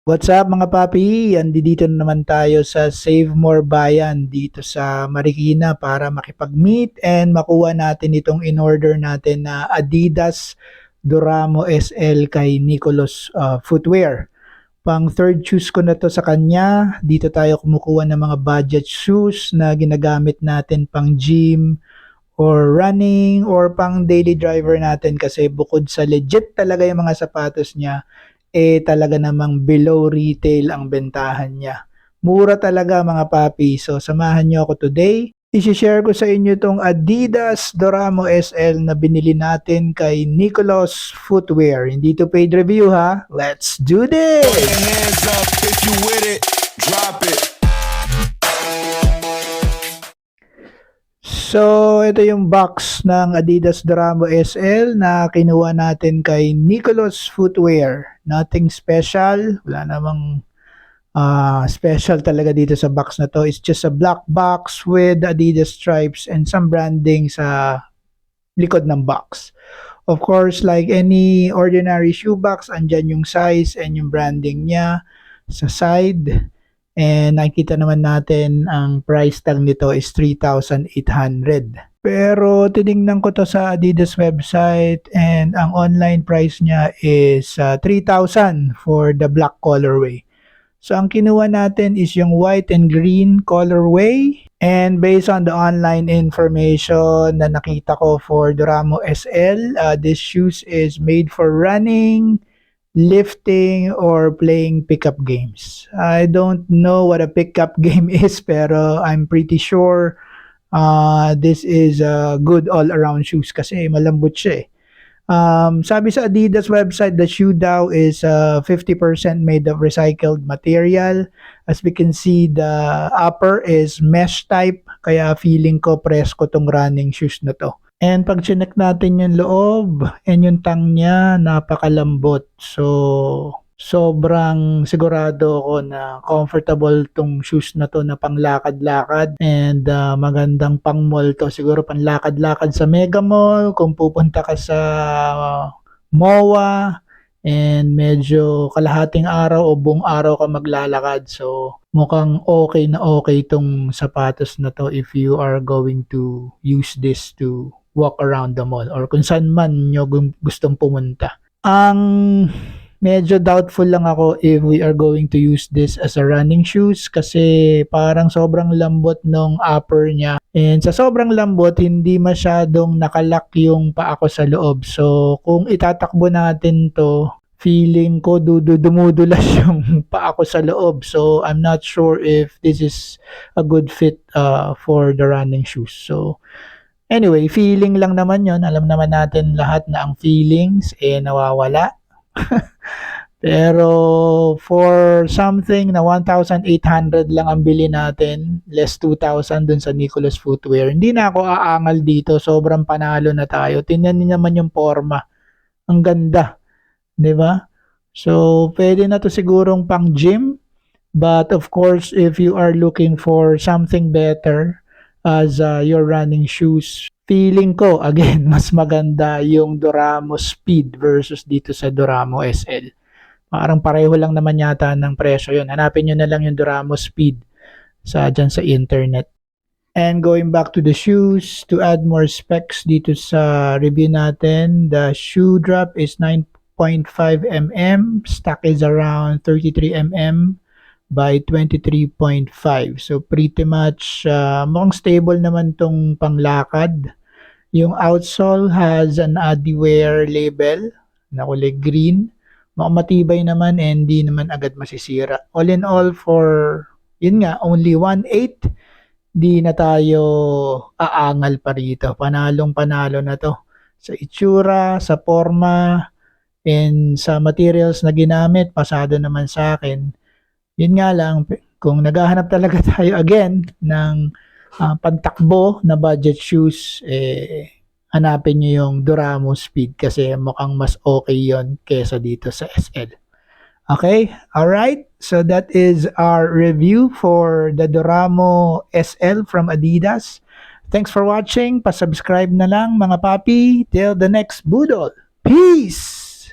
What's up mga papi? Andito na naman tayo sa Save More Bayan dito sa Marikina para makipag-meet and makuha natin itong in-order natin na Adidas Duramo SL kay Nicolas Footwear. Pang third shoes ko na to sa kanya. Dito tayo kumukuha ng mga budget shoes na ginagamit natin pang gym or running or pang daily driver natin kasi bukod sa legit talaga yung mga sapatos niya talaga namang below retail ang bentahan niya. Mura talaga mga papi. So samahan niyo ako today. I-share ko sa inyo itong Adidas Doramo SL na binili natin kay Nicolas Footwear. Hindi to paid review ha. Let's do this! Throw your hands up if you with it. Drop it. So, ito yung box ng Adidas Doramo SL na kinuha natin kay Nicolas Footwear. Nothing special. Wala namang special talaga dito sa box na to. It's just a black box with Adidas stripes and some branding sa likod ng box. Of course, like any ordinary shoe box, andyan yung size and yung branding niya sa side. And nakita naman natin ang price tag nito is 3,800. Pero tiningnan ko to sa Adidas website and ang online price niya is 3,000 for the black colorway. So ang kinuha natin is yung white and green colorway. And based on the online information na nakita ko for Duramo SL, this shoes is made for running, lifting, or playing pickup games. I don't know what a pickup game is, pero I'm pretty sure this is a good all-around shoes kasi malambot siya eh. Sabi sa Adidas website, the shoe daw is 50% made of recycled material. As we can see, the upper is mesh type, kaya feeling ko presko tong running shoes na to. And pag chinek natin yung loob and yung tang niya, napakalambot. So, sobrang sigurado ako na comfortable tong shoes na to na panglakad-lakad and magandang pang mall to. Siguro panlakad-lakad sa Mega Mall, kung pupunta ka sa MOA and medyo kalahating araw o buong araw ka maglalakad. So, mukhang okay na okay tong sapatos na to if you are going to use this to walk around the mall or kung saan man nyo gustong pumunta. Ang medyo doubtful lang ako if we are going to use this as a running shoes kasi parang sobrang lambot nung upper niya. And sa sobrang lambot, hindi masyadong nakalock yung paa ko sa loob. So, kung itatakbo natin to, feeling ko dumudulas yung paa ko sa loob. So, I'm not sure if this is a good fit for the running shoes. So, anyway, feeling lang naman yon. Alam naman natin lahat na ang feelings nawawala. Pero for something na 1,800 lang ang bili natin, less 2,000 dun sa Nicolas Footwear, hindi na ako aangal dito. Sobrang panalo na tayo. Tingnan niyo naman yung forma. Ang ganda. 'Di ba? So, pwede na to sigurong pang gym. But of course, if you are looking for something better as your running shoes, feeling ko, again, mas maganda yung Duramo Speed versus dito sa Duramo SL. Parang pareho lang naman yata ng presyo yun. Hanapin nyo na lang yung Duramo Speed dyan sa internet. And going back to the shoes, to add more specs dito sa review natin, the shoe drop is 9.5 mm, stock is around 33 mm by 23.5. So pretty much mukhang stable naman tong panglakad. Yung outsole has an Adiwear label na kulay green. Mukhang matibay naman and hindi naman agad masisira. All in all, for yun nga, only 1.8, di na tayo aangal pa rito. Panalong panalo na to. Sa itsura, sa forma, and sa materials na ginamit, pasado naman sa akin. Yun nga lang, kung naghahanap talaga tayo again ng pantakbo na budget shoes, hanapin nyo yung Duramo Speed kasi mukhang mas okay yon kesa dito sa SL. Okay? Alright? So that is our review for the Duramo SL from Adidas. Thanks for watching. Pa-subscribe na lang mga papi. Till the next Budol. Peace!